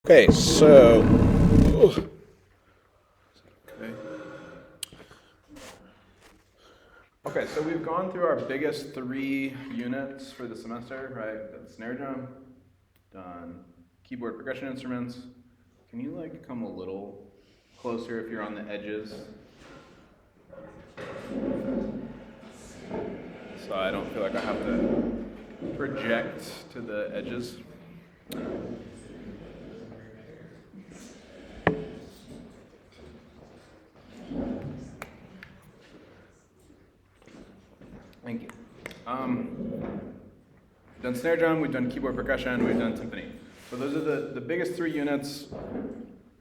Okay, so so we've gone through our biggest 3 units for the semester, right? We've done snare drum, done keyboard percussion instruments. Can you come a little closer if you're on the edges? So I don't feel like I have to project to the edges. Thank you. We've done snare drum, we've done keyboard percussion, we've done timpani. So those are the biggest 3 units,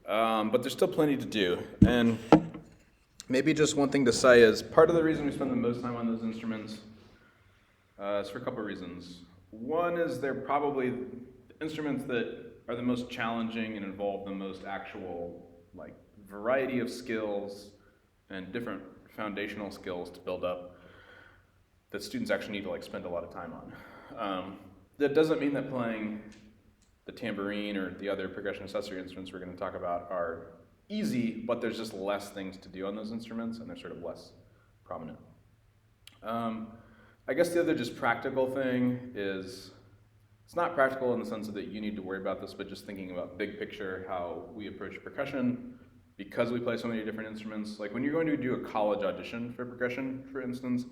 but there's still plenty to do. And maybe just one thing to say is part of the reason we spend the most time on those instruments is for a couple of reasons. One is they're probably the instruments that are the most challenging and involve the most actual variety of skills and different foundational skills to build up that students actually need to spend a lot of time on. That doesn't mean that playing the tambourine or the other percussion accessory instruments we're going to talk about are easy, but there's just less things to do on those instruments and they're sort of less prominent. I guess the other just practical thing is, it's not practical in the sense that you need to worry about this, but just thinking about big picture, how we approach percussion, because we play so many different instruments. Like when you're going to do a college audition for percussion, for instance,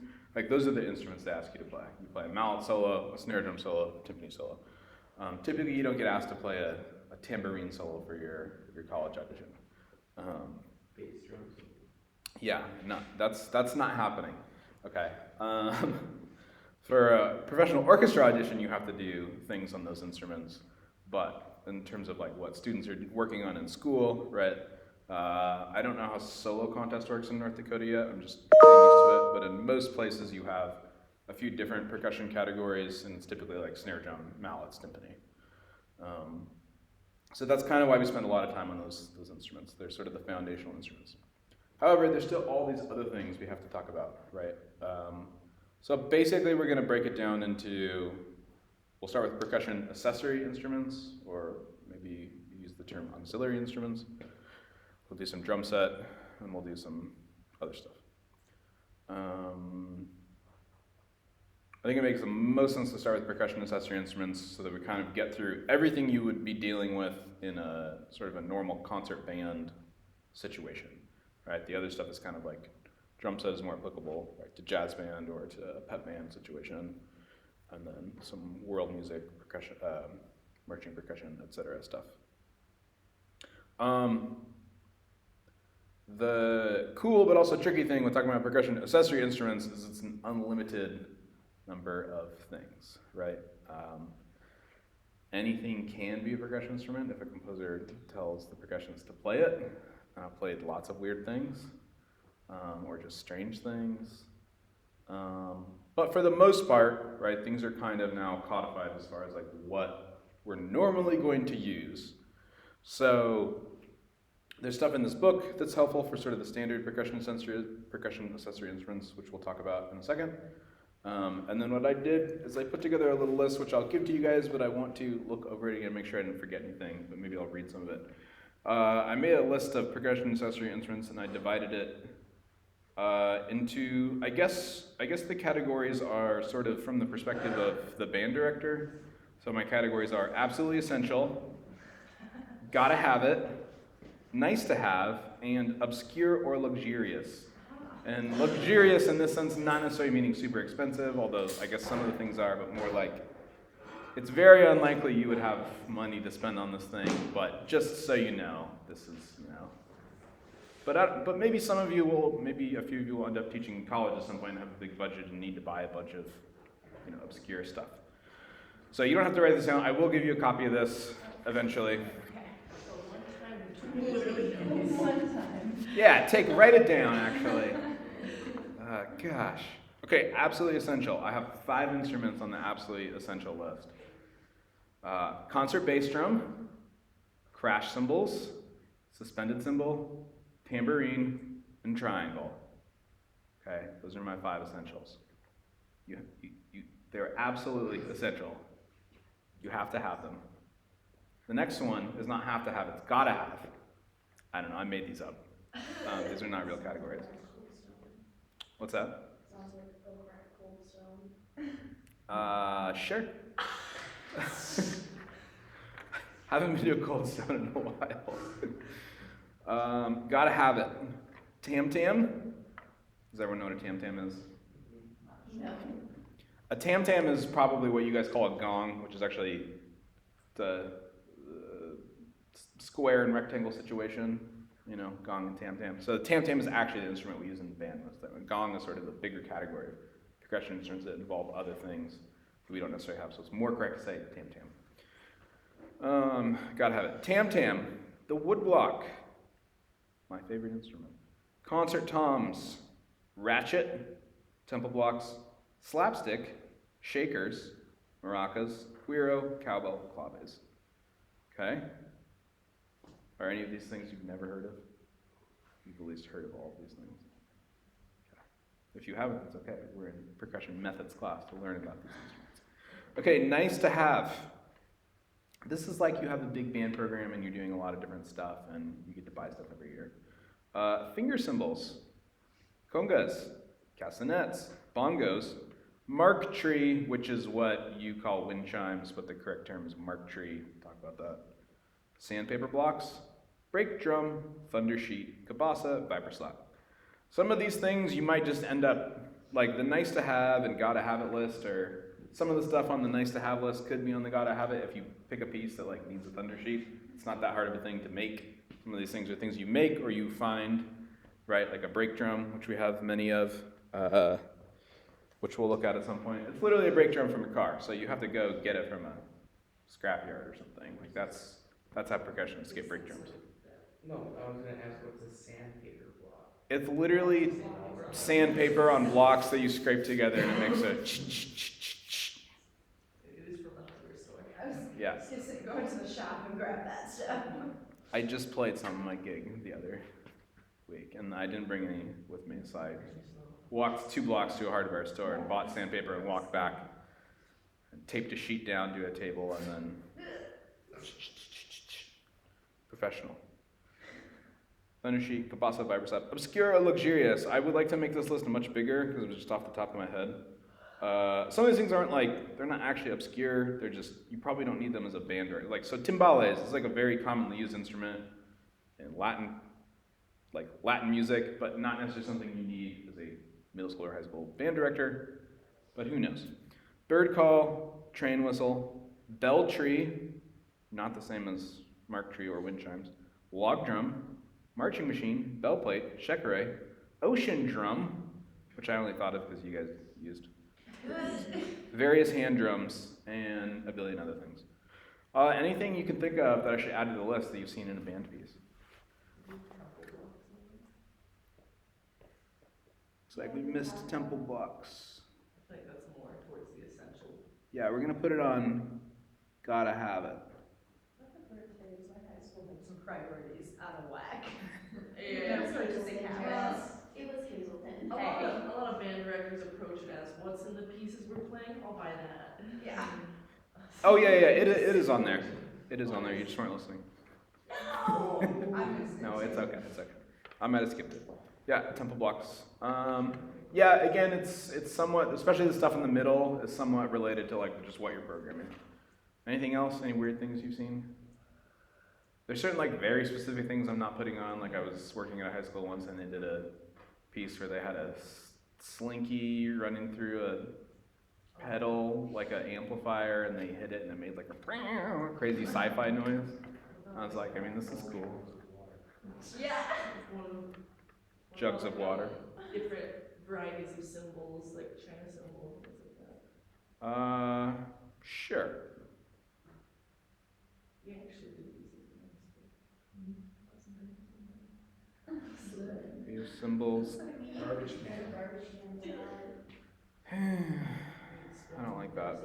those are the instruments they ask you to play. You play a mallet solo, a snare drum solo, a timpani solo. Typically you don't get asked to play a tambourine solo for your college audition. Bass drums. Yeah, no, that's not happening. Okay. For a professional orchestra audition, you have to do things on those instruments, but in terms of what students are working on in school, right? I don't know how solo contest works in North Dakota yet. I'm just getting used to it, but in most places you have a few different percussion categories, and it's typically snare drum, mallets, timpani. So that's kind of why we spend a lot of time on those instruments. They're sort of the foundational instruments. However, there's still all these other things we have to talk about, right? So basically we're going to break it down into, we'll start with percussion accessory instruments, or maybe use the term auxiliary instruments. We'll do some drum set, and we'll do some other stuff. I think it makes the most sense to start with percussion accessory instruments so that we kind of get through everything you would be dealing with in a sort of a normal concert band situation, right? The other stuff is kind of drum set is more applicable to jazz band or to a pep band situation, and then some world music, percussion, marching percussion, etc. stuff. The cool but also tricky thing with talking about percussion accessory instruments is it's an unlimited number of things, right? Anything can be a percussion instrument if a composer tells the percussionists to play it. I've played lots of weird things, or just strange things. But for the most part, right, things are kind of now codified as far as what we're normally going to use. So there's stuff in this book that's helpful for sort of the standard percussion accessory instruments, which we'll talk about in a second. And then what I did is I put together a little list, which I'll give to you guys, but I want to look over it again and make sure I didn't forget anything, but maybe I'll read some of it. I made a list of percussion accessory instruments, and I divided it into, I guess the categories are sort of from the perspective of the band director. So my categories are absolutely essential, gotta have it, nice to have, and obscure or luxurious. And luxurious in this sense, not necessarily meaning super expensive, although I guess some of the things are, but more it's very unlikely you would have money to spend on this thing, but just so you know, this is, But maybe some of you will, maybe a few of you will end up teaching in college at some point and have a big budget and need to buy a bunch of, obscure stuff. So you don't have to write this down. I will give you a copy of this eventually. Yeah, write it down, actually. Gosh. Okay, absolutely essential. I have 5 instruments on the absolutely essential list. Concert bass drum, crash cymbals, suspended cymbal, tambourine, and triangle. Okay, those are my 5 essentials. They're absolutely essential. You have to have them. The next one is not have to have, it's gotta have. I don't know, I made these up. These are not real categories. What's that? Sounds like go crack cold stone. Sure. Haven't been to a cold stone in a while. Gotta have it. Tam tam. Does everyone know what a tam tam is? No. A tam tam is probably what you guys call a gong, which is actually the square and rectangle situation. You know, gong and tam tam. So the tam tam is actually the instrument we use in the band most of the time. Gong is sort of the bigger category of percussion instruments that involve other things that we don't necessarily have. So it's more correct to say tam tam. Gotta have it. Tam tam, the woodblock, my favorite instrument. Concert toms, ratchet, temple blocks, slapstick, shakers, maracas, guiro, cowbell, claves. Okay? Are any of these things you've never heard of? You've at least heard of all of these things. Okay. If you haven't, it's okay. We're in percussion methods class to learn about these instruments. Okay, nice to have. This is like you have a big band program and you're doing a lot of different stuff and you get to buy stuff every year. Finger cymbals, congas, castanets, bongos, mark tree, which is what you call wind chimes, but the correct term is mark tree. We'll talk about that. Sandpaper blocks, brake drum, thunder sheet, kabasa, viper slap. Some of these things you might just end up, like the nice to have and gotta have it list, or some of the stuff on the nice to have list could be on the gotta have it if you pick a piece that like needs a thunder sheet. It's not that hard of a thing to make. Some of these things are things you make or you find, right? Like a brake drum, which we have many of, which we'll look at some point. It's literally a brake drum from a car, so you have to go get it from a scrapyard or something. Like that's how percussionists get brake drums. No, I was gonna ask what's a sandpaper block? It's literally sandpaper on blocks that you scrape together and it makes a It is from the hardware store. I was yeah. just gonna say, go into the shop and grab that stuff. I just played some of my gig the other week and I didn't bring any with me, so I walked 2 blocks to a hardware store and bought sandpaper and walked back and taped a sheet down to a table and then professional. Thunder sheet, kabasa, viper slap. Obscure or luxurious. I would like to make this list much bigger because it was just off the top of my head. Some of these things aren't like, they're not actually obscure, they're just, you probably don't need them as a band or, like, so timbales is like a very commonly used instrument in Latin music, but not necessarily something you need as a middle school or high school band director, but who knows. Bird call, train whistle, bell tree, not the same as mark tree or wind chimes, log drum, marching machine, bell plate, shekere, ocean drum, which I only thought of because you guys used, various hand drums, and a billion other things. Anything you can think of that I should add to the list that you've seen in a band piece? Looks like we missed temple blocks. I think that's more towards the essential. Yeah, we're gonna put it on gotta have it. I prefer to say my high school had some priorities out of whack. Yeah, That's purchasing habits. It was Hazelton. a lot of band directors approach it as, what's in the pieces we're playing? I'll buy that. Yeah. Oh yeah, it is on there. It is on there, you just weren't listening. No! I missed it. No, it's okay, it's okay. I might have skipped it. Yeah, temple blocks. Yeah, again, it's somewhat, especially the stuff in the middle, is somewhat related to like just what you're programming. Anything else? Any weird things you've seen? There's certain like very specific things I'm not putting on. Like I was working at a high school once and they did a piece where they had a slinky running through a pedal, like an amplifier, and they hit it and it made like a crazy sci-fi noise. I was like, I mean, this is cool. Yeah. One of Jugs of water. different varieties of symbols, like China symbol, things like that. Sure. We actually did these as These symbols. Garbage can. I don't like that,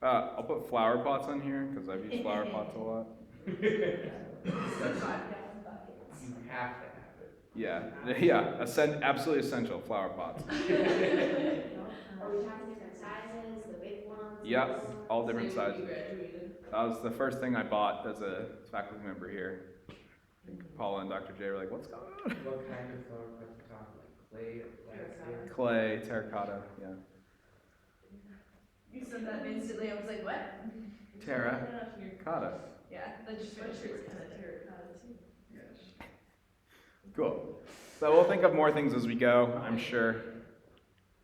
but I'll put flower pots on here because I've used flower pots a lot. You have to have it. Yeah, absolutely essential, flower pots. Are we talking different sizes, the big ones? Yep, all different Say when sizes. you graduated. That was the first thing I bought as a faculty member here. I think Paula and Dr. J were like, "What's going on?" What kind of flower pot you talking, like clay or plastic? Clay, terracotta, yeah. You said that instantly, I was like, what? Terracotta. Yeah, that just went Sweatshirt's straight kind to of terracotta too. Cool. So we'll think of more things as we go, I'm sure.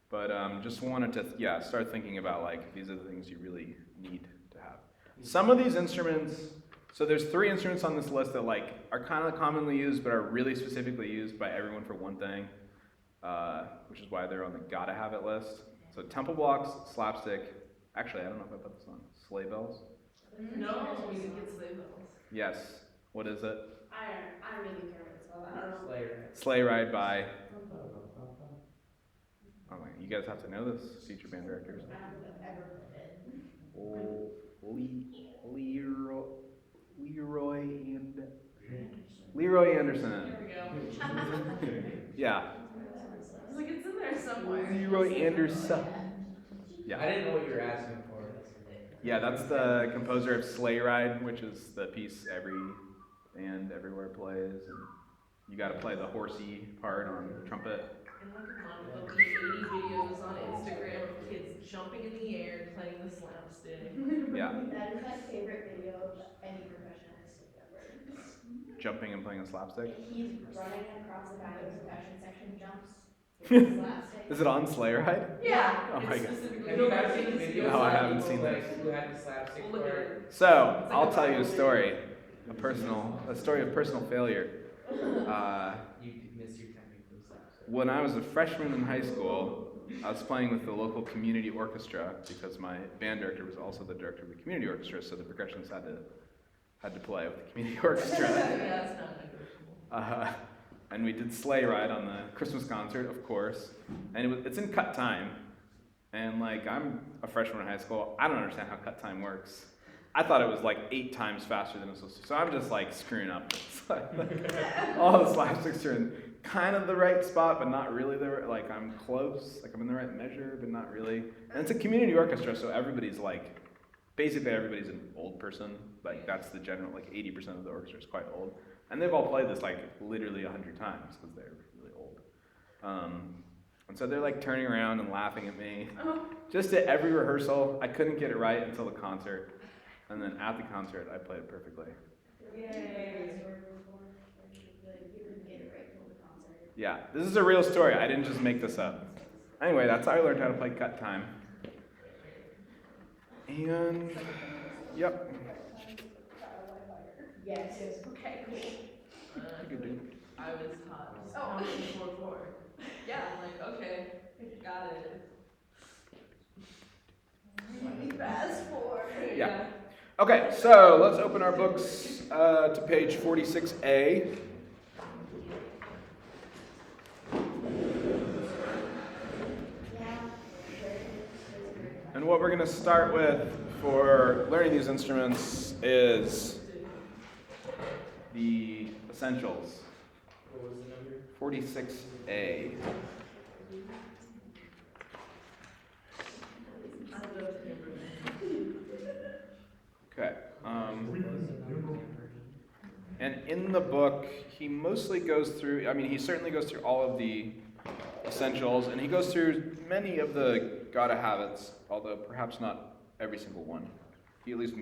But just wanted to, start thinking about like these are the things you really need to have. Some of these instruments, so there's 3 instruments on this list that like are kind of commonly used, but are really specifically used by everyone for one thing, which is why they're on the gotta have it list. So temple blocks, slapstick. Actually, I don't know if I put this on. Sleigh bells. No, we didn't get sleigh bells. Yes. What is it? I don't even care what it's called. I don't know. Slayer. Sleigh ride by. Oh my, you guys have to know this, future band directors. I don't think I've ever played it. Oh, Leroy Anderson. There we go. Yeah. I was like, it's in there somewhere. Leroy Anderson. I Yeah. didn't know what you were asking for. Yeah, that's the composer of Sleigh Ride, which is the piece every band everywhere plays. And you got to play the horsey part on trumpet. And look at mom, there'll be 80 videos on Instagram of kids jumping in the air and playing the slapstick. Yeah. That is my favorite video of any percussionist ever. Jumping and playing a slapstick. He's running across the back of the percussion section, jumps. Slapstick. Is it on Sleigh Ride? Yeah. Oh my It's god. specifically Have you guys for seen kids. videos No, I of haven't people, seen like, this. who had the slapstick We'll look at part? it. So, I'll tell you a story. A story of personal failure. You missed your timing for the slapstick. When I was a freshman in high school, I was playing with the local community orchestra because my band director was also the director of the community orchestra, so the percussionists had to play with the community orchestra. Yeah, it's not negotiable. And we did Sleigh Ride on the Christmas concert, of course, and it's in cut time. And like I'm a freshman in high school, I don't understand how cut time works. I thought it was like 8 times faster than it was supposed to. So I'm just like screwing up. It's like, all the slapsticks are in kind of the right spot, but not really like I'm close. Like I'm in the right measure, but not really. And it's a community orchestra, so everybody's like, basically everybody's an old person. Like that's the general, like 80% of the orchestra is quite old. And they've all played this like literally 100 times because they're really old. And so they're like turning around and laughing at me. Just at every rehearsal, I couldn't get it right until the concert. And then at the concert, I played it perfectly. Yay. You didn't get it right till the concert. Yeah, this is a real story. I didn't just make this up. Anyway, that's how I learned how to play cut time. And, yep. Yes, okay, cool. You could do. I was taught Oh. counting 4-4. Yeah, I'm like, okay, got it. Fast forward. Yeah. Okay, so let's open our books to page 46A. And what we're going to start with for learning these instruments is the essentials. What was the number? 46A. I love Tambourine. Okay. What was the number? And in the book, he mostly goes through, he certainly goes through all of the essentials, and he goes through many of the gotta have-its, although perhaps not every single one. He at least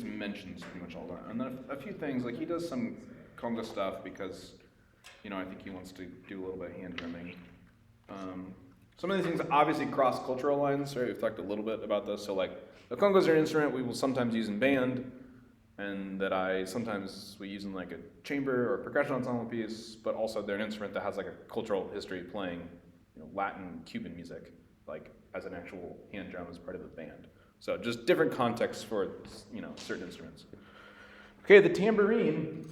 mentions pretty much all of them. And then a few things, like he does some conga stuff because, I think he wants to do a little bit of hand drumming. Some of these things obviously cross cultural lines, right? We've talked a little bit about this. So like the congas are an instrument we will sometimes use in band, and that sometimes we use in like a chamber or percussion ensemble piece, but also they're an instrument that has like a cultural history playing, Latin, Cuban music, like as an actual hand drum as part of the band. So just different contexts for, certain instruments. Okay, the tambourine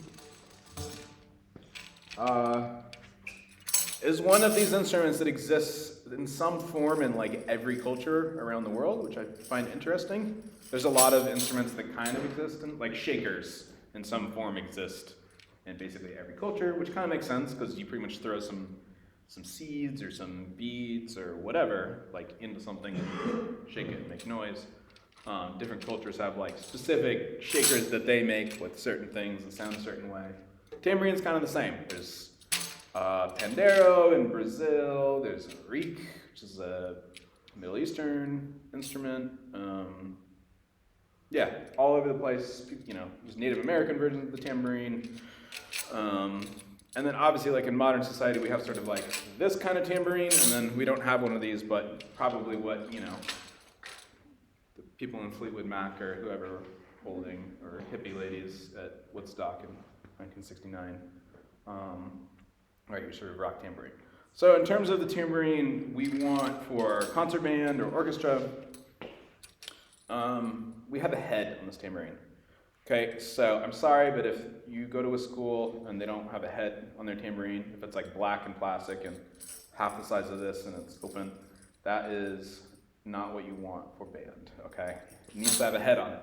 is one of these instruments that exists in some form in like every culture around the world, which I find interesting. There's a lot of instruments that kind of exist, like shakers in some form exist in basically every culture, which kind of makes sense because you pretty much throw some seeds or some beads or whatever like into something and shake it and make noise. Different cultures have like specific shakers that they make with certain things that sound a certain way. Tamborine's kind of the same. There's pandero in Brazil. There's reek, which is a Middle Eastern instrument. Yeah, all over the place. You know, there's Native American versions of the tambourine. And then obviously, like in modern society, we have sort of like this kind of tambourine, and then we don't have one of these, but probably what, you know, the people in Fleetwood Mac or whoever were holding, or hippie ladies at Woodstock in 1969. Right, your sort of rock tambourine. So in terms of the tambourine we want for concert band or orchestra, we have a head on this tambourine. Okay, so I'm sorry, but if you go to a school and they don't have a head on their tambourine, if it's like black and plastic and half the size of this and it's open, that is not what you want for band, okay? It needs to have a head on it.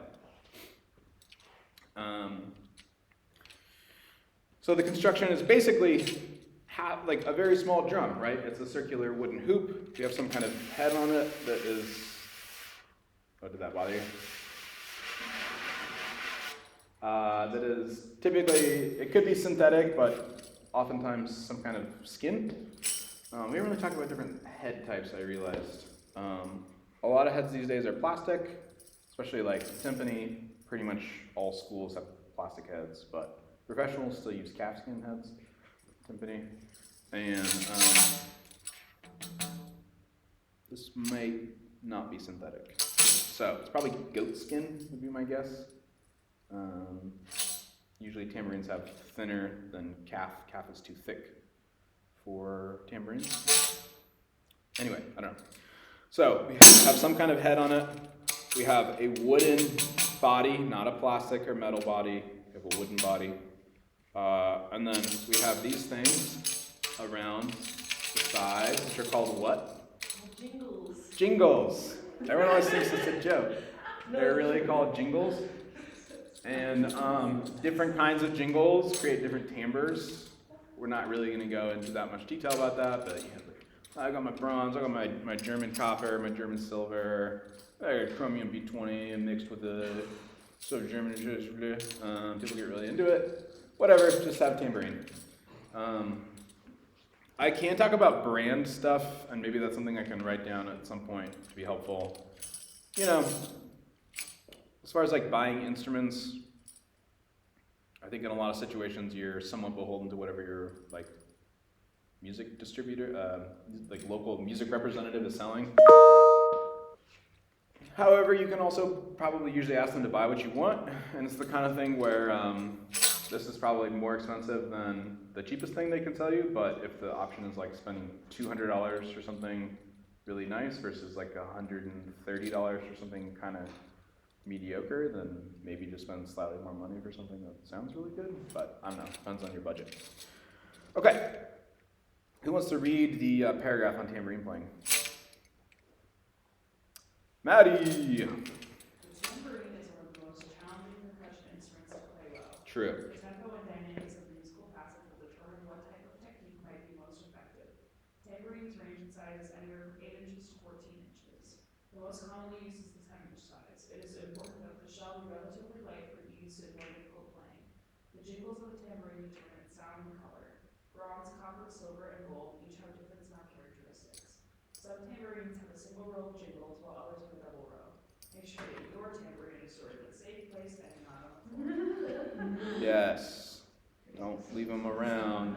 So the construction is basically like a very small drum, right? It's a circular wooden hoop. You have some kind of head on it that is, oh, did that bother you? That is typically, it could be synthetic, but oftentimes some kind of skin. We haven't really talked about different head types, I realized. A lot of heads these days are plastic, especially like timpani. Pretty much all schools have plastic heads, but professionals still use calfskin heads, timpani. And this might not be synthetic. So it's probably goat skin would be my guess. Usually tambourines have thinner than calf. Calf is too thick for tambourines. Anyway, I don't know. So we have some kind of head on it. We have a wooden body, not a plastic or metal body. We have a wooden body. And then we have these things around the sides, which are called what? Jingles. Jingles. Everyone always thinks it's a joke. They're really called jingles. And different kinds of jingles create different timbres. We're not really going to go into that much detail about that, but I got my bronze, I got my German copper, my German silver, I got chromium B20 and mixed with the sort of German. People get really into it. Whatever, just have tambourine. I can talk about brand stuff, and maybe that's something I can write down at some point to be helpful. You know, as far as like buying instruments, I think in a lot of situations you're somewhat beholden to whatever your like music distributor, like local music representative is selling. However, you can also probably usually ask them to buy what you want, and it's the kind of thing where this is probably more expensive than the cheapest thing they can sell you, but if the option is like spending $200 for something really nice versus like $130 for something kind of mediocre, then maybe just spend slightly more money for something that sounds really good, but I don't know, depends on your budget. Okay, who wants to read the paragraph on tambourine playing? Maddie! The tambourine is one of the most challenging percussion instruments to play well. True. The tempo and dynamics of the musical passage will determine what type of technique might be most effective. Tambourines range in sizes anywhere from 8 inches to 14 inches. The most commonly used is the 10-inch size. It is important that the shell be relatively light for ease and more difficult playing. The jingles of the tambourine determine its sound and color. Bronze, copper, silver, and gold each have different sound characteristics. Some tambourines have a single row of jingles, while others have a double row. Make sure that your tambourine is stored in a safe place and not on the floor. Yes. Don't leave them around.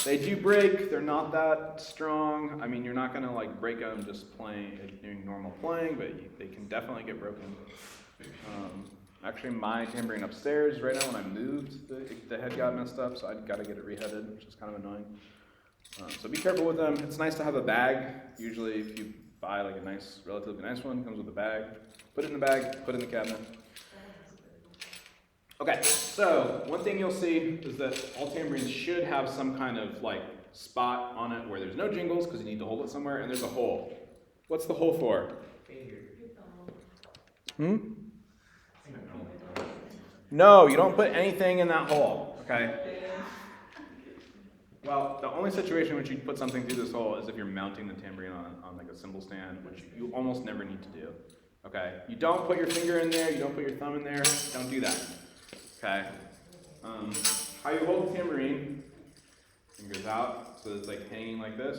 They do break. They're not that strong. I mean, you're not gonna like break them just playing, doing normal playing, but they can definitely get broken. Actually, my tambourine upstairs right now, when I moved, the head got messed up, so I got to get it reheaded, which is kind of annoying. So be careful with them. It's nice to have a bag. Usually, if you buy like a nice, relatively nice one, it comes with a bag. Put it in the bag. Put it in the cabinet. Okay, so one thing you'll see is that all tambourines should have some kind of like spot on it where there's no jingles because you need to hold it somewhere, and there's a hole. What's the hole for? No, you don't put anything in that hole, okay? Well, the only situation in which you'd put something through this hole is if you're mounting the tambourine on like a cymbal stand, which you almost never need to do. Okay, you don't put your finger in there, you don't put your thumb in there, don't do that. Okay, how you hold the tambourine, fingers out, so it's like hanging like this,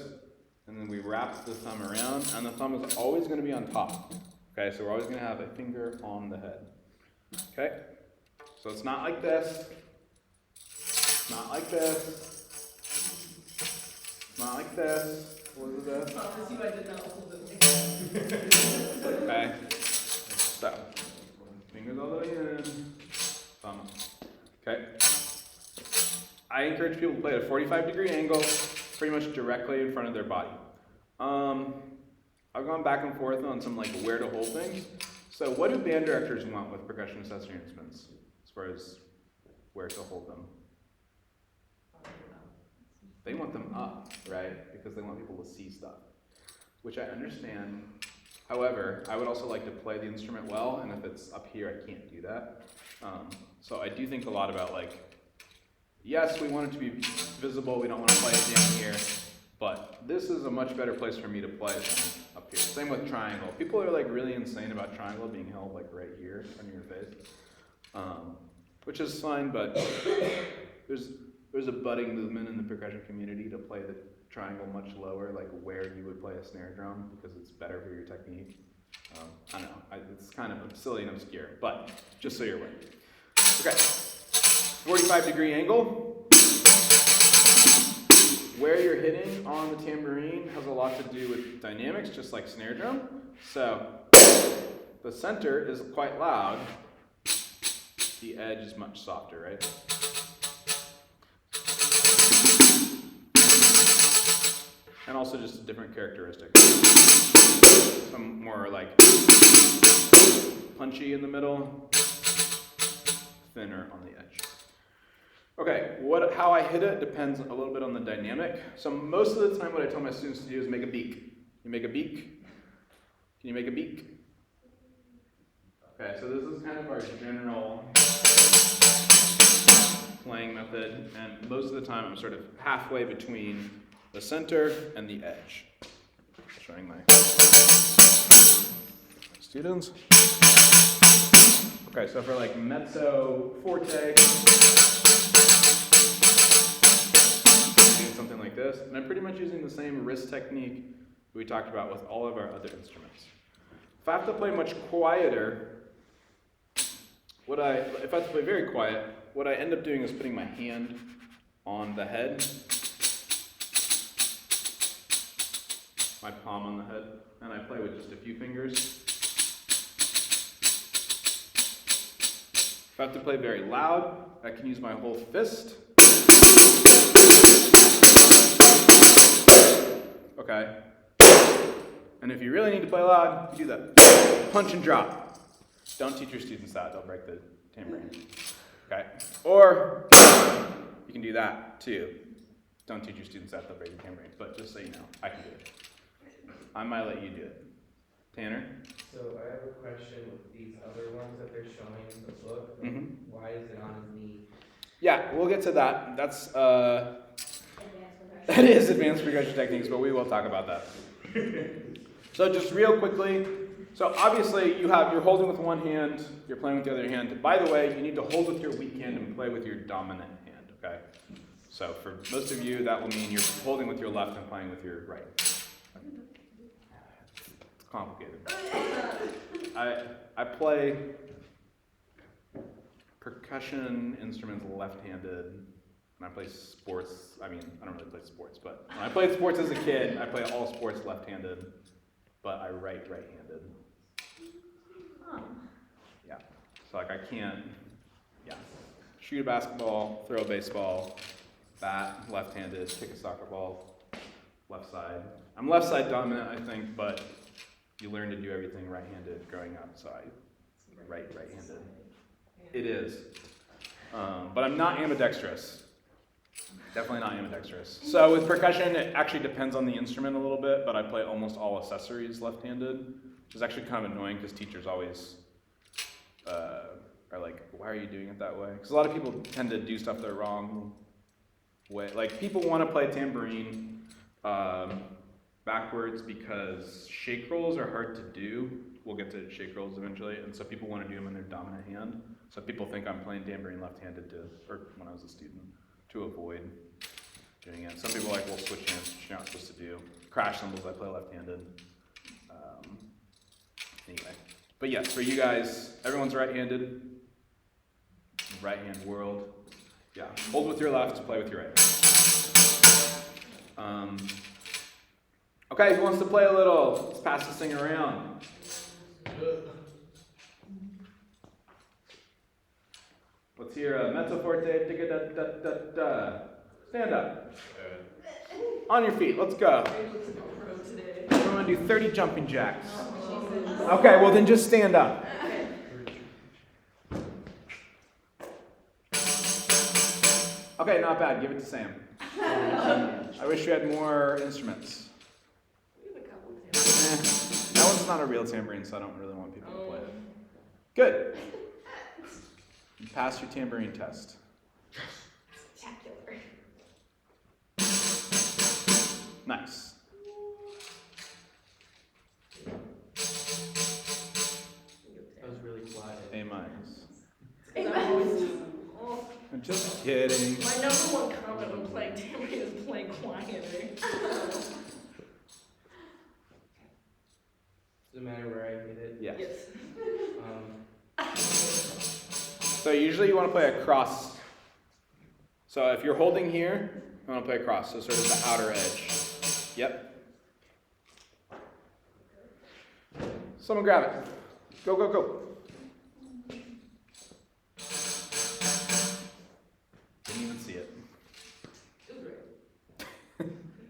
and then we wrap the thumb around, and the thumb is always going to be on top. Okay, so we're always going to have a finger on the head. Okay, so it's not like this, it's not like this, it's not like this. What is this? Promise you I did not hold it. Okay, so fingers all the way in, thumb. Okay, I encourage people to play at a 45-degree angle, pretty much directly in front of their body. I've gone back and forth on some like where to hold things. So what do band directors want with percussion accessory instruments as far as where to hold them? They want them up, right? Because they want people to see stuff, which I understand. However, I would also like to play the instrument well, and if it's up here, I can't do that. So I do think a lot about like, yes, we want it to be visible, we don't want to play it down here, but this is a much better place for me to play than up here. Same with triangle. People are like really insane about triangle being held like right here in front of your face, which is fine, but there's a budding movement in the percussion community to play the triangle much lower, like where you would play a snare drum, because it's better for your technique. I don't know, it's kind of silly and obscure, but just so you're aware. Okay, 45-degree angle. Where you're hitting on the tambourine has a lot to do with dynamics, just like snare drum. So the center is quite loud, the edge is much softer, right? And also just a different characteristic. Some more like punchy in the middle, thinner on the edge. Okay, how I hit it depends a little bit on the dynamic. So most of the time what I tell my students to do is make a beak. You make a beak? Can you make a beak? Okay, so this is kind of our general playing method, and most of the time I'm sort of halfway between the center and the edge. Showing my students. Okay, so for like mezzo forte, something like this, and I'm pretty much using the same wrist technique we talked about with all of our other instruments. If I have to play much quieter, if I have to play very quiet, what I end up doing is putting my hand on the head, my palm on the head, and I play with just a few fingers. If I have to play very loud, I can use my whole fist. Okay. And if you really need to play loud, you do that. Punch and drop. Don't teach your students that, they'll break the tambourine. Okay. Or you can do that too. Don't teach your students that, they'll break the tambourine. But just so you know, I can do it. I might let you do it. Tanner? So I have a question with these other ones that they're showing in the book. Mm-hmm. Why is it on his knee? Yeah, we'll get to that. That's Advanced percussion. that is advanced percussion techniques, but we will talk about that. So just real quickly, so obviously you're holding with one hand, you're playing with the other hand. By the way, you need to hold with your weak hand and play with your dominant hand, okay? So for most of you, that will mean you're holding with your left and playing with your right. It's complicated. I play percussion instruments left-handed, and I play sports. I mean, I don't really play sports, but when I played sports as a kid, I play all sports left-handed, but I write right-handed. Yeah. So like I can't, shoot a basketball, throw a baseball, bat left-handed, kick a soccer ball, left side. I'm left side dominant, I think, but you learn to do everything right-handed growing up, so I right-handed. It is. But I'm not ambidextrous. Definitely not ambidextrous. So with percussion, it actually depends on the instrument a little bit, but I play almost all accessories left-handed, which is actually kind of annoying because teachers always are like, why are you doing it that way? Because a lot of people tend to do stuff the wrong way. Like people want to play tambourine backwards because shake rolls are hard to do we'll get to shake rolls eventually, and so people want to do them in their dominant hand. So people think I'm playing tambourine left-handed or when I was a student, to avoid doing it. Some people are like, well, switch hands, which you're not supposed to do. Crash cymbals, I play left-handed. Anyway, but yes, for you guys, everyone's right-handed. Right-hand world. Yeah, hold with your left, play with your right. Okay, who wants to play a little? Let's pass this thing around. Let's hear a mezzo forte, da-da-da-da-da. Stand up. On your feet, let's go. We're going to do 30 jumping jacks. Okay, well then just stand up. Okay, not bad. Give it to Sam. I wish we had more instruments. That one's not a real tambourine, so I don't really want people to play it. Good. You passed your tambourine test. Spectacular. Nice. That was really quiet. A minus. Oh, I'm just kidding. my number one comment when playing tambourine is playing quieter. Doesn't matter where I hit it. Yes. Yes. So usually you want to play across. So if you're holding here, you want to play across. So sort of the outer edge. Yep. Someone grab it. Go, go, go. Didn't even see it. It was right.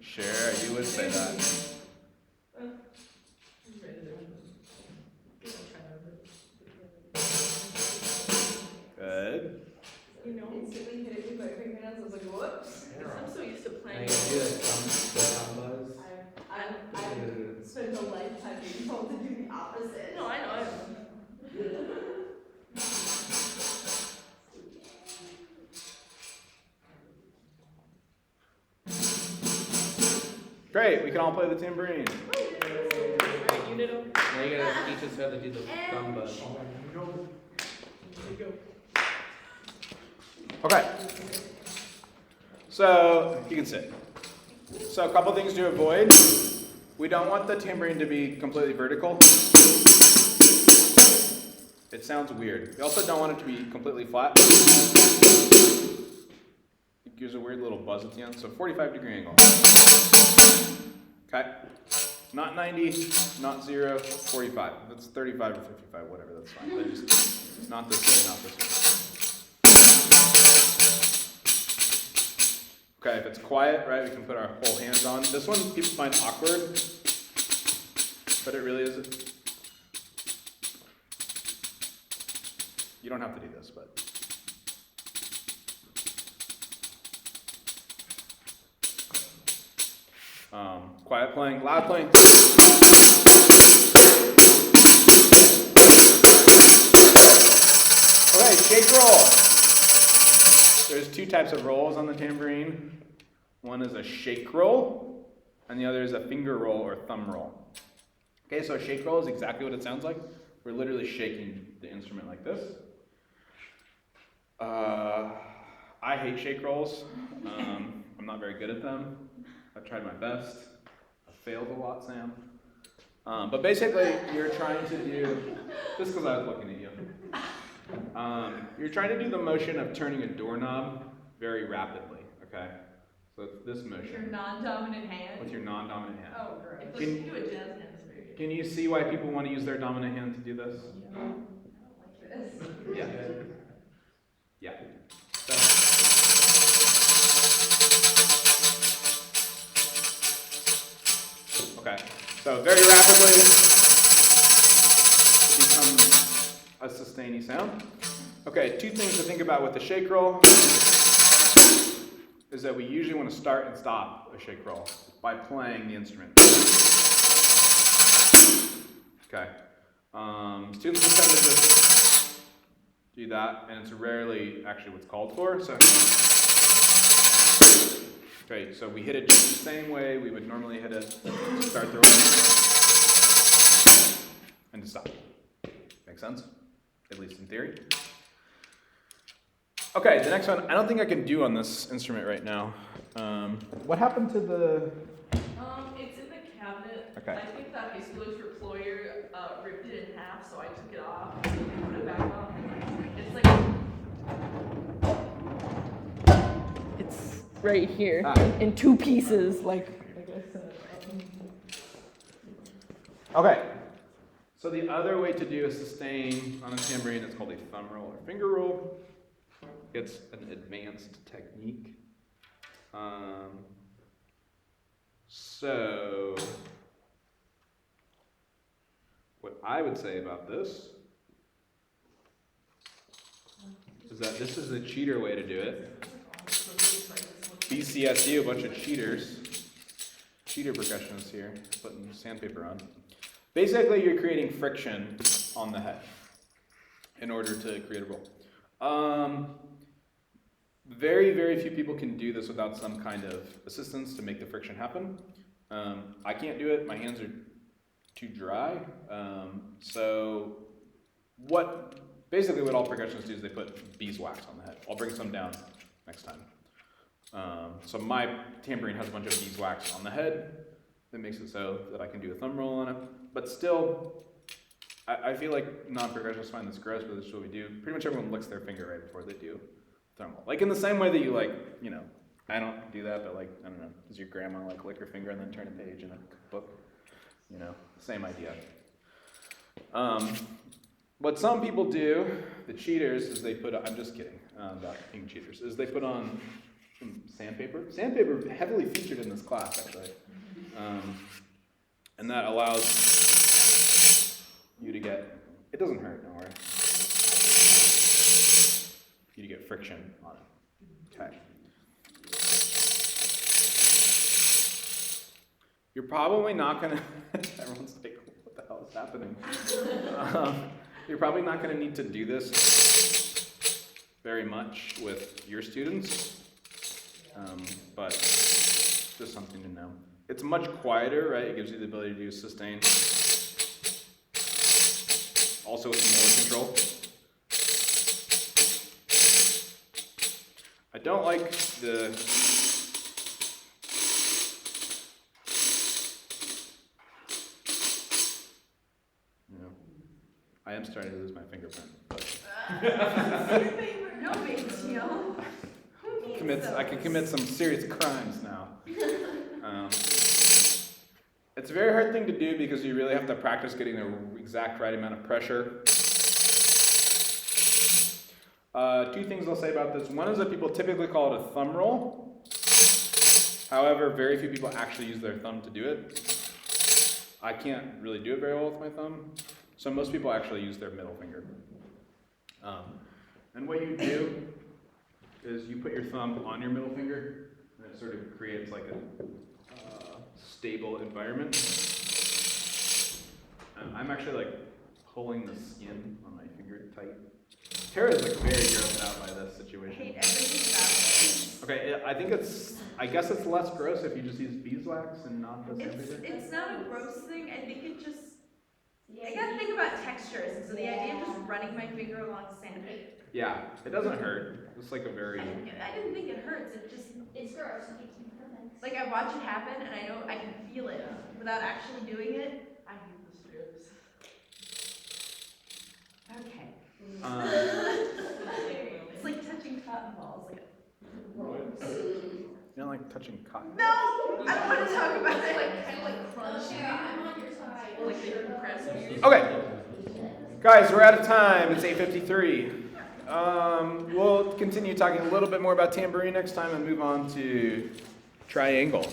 Sure, you would say that. Good. You know, Instantly hit it with my fingernails. I was like, whoops. I'm so used to I playing. can do the combos. I've spent a lifetime being told to do the opposite. No, I know. Great, we can all play the tambourine. Alright, you ditto. Now you gotta teach us how to do the combos. There you go. Okay. So you can sit. So a couple things to avoid. We don't want the tambourine to be completely vertical. It sounds weird. We also don't want it to be completely flat. It gives a weird little buzz at the end. So 45-degree angle. Okay. Not 90, not 0, 45. That's 35 or 55, whatever, that's fine. But just not this way, not this way. Okay, if it's quiet, right, we can put our whole hands on. This one people find awkward, but it really isn't. You don't have to do this, but. Quiet playing, loud playing. Okay, shake roll. There's two types of rolls on the tambourine. One is a shake roll, and the other is a finger roll or thumb roll. Okay, so a shake roll is exactly what it sounds like. We're literally shaking the instrument like this. I hate shake rolls. I'm not very good at them. I've tried my best. I've failed a lot, Sam. But basically, you're trying to do, just because I was looking at you, you're trying to do the motion of turning a doorknob very rapidly, okay? So it's this Your motion non-dominant hand. with your non-dominant hand. Oh, gross. If you do a jazz hand, it's very good. Can you see why people want to use their dominant hand to do this? I don't like this. Yeah. Yeah. So, okay. So very rapidly it becomes a sustainy sound. Okay, two things to think about with the shake roll is that we usually want to start and stop a shake roll by playing the instrument. Okay. Students will tend to just do that, and it's rarely actually what's called for. So, okay, so we hit it just the same way we would normally hit it to start the roll. and to stop. Make sense? At least in theory. Okay, the next one, I don't think I can do on this instrument right now. What happened to the... It's in the cabinet. Okay. I think that high school employer ripped it in half, so I took it off and put it back on. It's like it's right here in two pieces, like I said. Okay. So the other way to do a sustain on a tambourine is called a thumb roll or finger roll. It's an advanced technique. So what I would say about this is that this is a cheater way to do it. BCSU, a bunch of cheaters. Cheater percussionists here, putting sandpaper on. Basically, you're creating friction on the head in order to create a roll. Very, very few people can do this without some kind of assistance to make the friction happen. I can't do it. My hands are too dry. So basically what all percussionists do is they put beeswax on the head. I'll bring some down next time. So my tambourine has a bunch of beeswax on the head that makes it so that I can do a thumb roll on it. But still, I feel like non-percussionists find this gross, but this is what we do. Pretty much everyone licks their finger right before they do thumb roll. Like in the same way that you I don't do that, but I don't know, does your grandma lick her finger and then turn a page in a book? Same idea. What some people do, the cheaters, is they put, I'm just kidding about being cheaters, is they put on some sandpaper. Sandpaper heavily featured in this class, actually. And that allows you to get, it doesn't hurt, don't worry. You to get friction on it. Okay. You're probably not gonna, everyone's like, what the hell is happening? You're probably not gonna need to do this very much with your students, but just something to know. It's much quieter, right? It gives you the ability to do sustain. Also with more control. I don't like the I am starting to lose my fingerprint. No big deal. I can commit some serious crimes now. It's a very hard thing to do because you really have to practice getting the exact right amount of pressure. Two things I'll say about this. One is that people typically call it a thumb roll. However, very few people actually use their thumb to do it. I can't really do it very well with my thumb. So most people actually use their middle finger. And what you do is you put your thumb on your middle finger, and it sort of creates like a stable environment. I'm actually like pulling the skin on my finger tight. Tara's like very grossed out by this I situation. hate everything about it. Okay, I guess it's less gross if you just use beeswax and not the sandpaper. It's not a gross thing. I think it just. I gotta think about textures, and so the idea of just running my finger along sandpaper. Yeah, it doesn't hurt. It's like a very. I didn't think it hurts. It just. It's gross. Like I watch it happen, and I know I can feel it without actually doing it. I hate the strips. Okay. Anyway. It's like touching cotton balls. Like. You don't like touching cotton? No, I don't want to talk about It's it. like kind of like crunchy. I'm on your side. Like they compress you. Okay, guys, we're out of time. It's 8:53. We'll continue talking a little bit more about tambourine next time and move on to triangle.